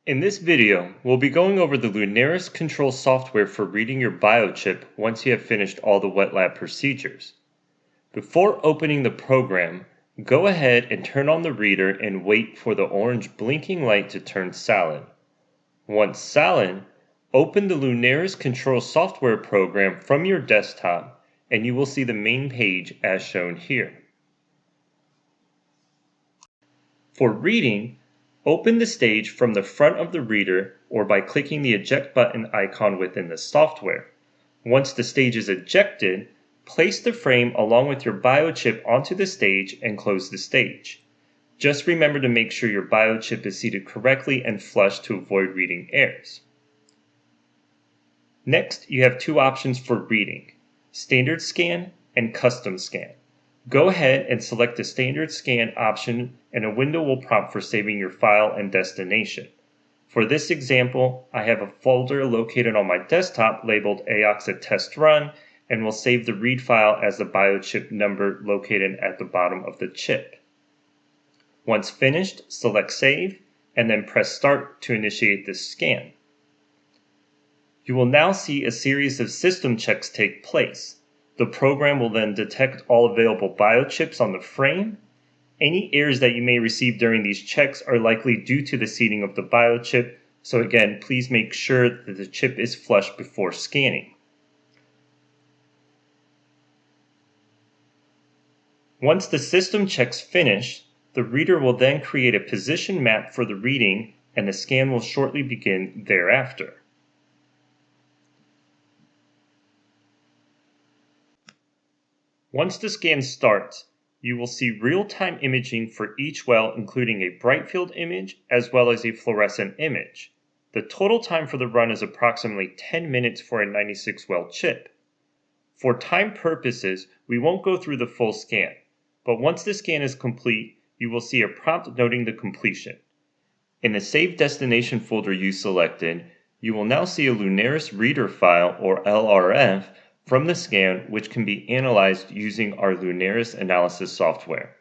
In this video, we'll be going over the LUNARIS control software for reading your biochip once you have finished all the wet lab procedures. Before opening the program, go ahead and turn on the reader and wait for the orange blinking light to turn silent. Once silent, open the LUNARIS control software program from your desktop and you will see the main page as shown here. For reading, open the stage from the front of the reader or by clicking the eject button icon within the software. Once the stage is ejected, place the frame along with your biochip onto the stage and close the stage. Just remember to make sure your biochip is seated correctly and flush to avoid reading errors. Next, you have two options for reading: standard scan and custom scan. Go ahead and select the standard scan option and a window will prompt for saving your file and destination. For this example, I have a folder located on my desktop labeled AYOXXA test run and will save the read file as the biochip number located at the bottom of the chip. Once finished, select save and then press start to initiate this scan. You will now see a series of system checks take place. The program will then detect all available biochips on the frame. Any errors that you may receive during these checks are likely due to the seating of the biochip, so again, please make sure that the chip is flush before scanning. Once the system checks finish, the reader will then create a position map for the reading and the scan will shortly begin thereafter. Once the scan starts, you will see real-time imaging for each well, including a bright field image as well as a fluorescent image. The total time for the run is approximately 10 minutes for a 96 well chip. For time purposes, we won't go through the full scan, but once the scan is complete, you will see a prompt noting the completion. In the Save Destination folder you selected, you will now see a LUNARIS Reader file, or LRF, from the scan, which can be analyzed using our LUNARIS analysis software.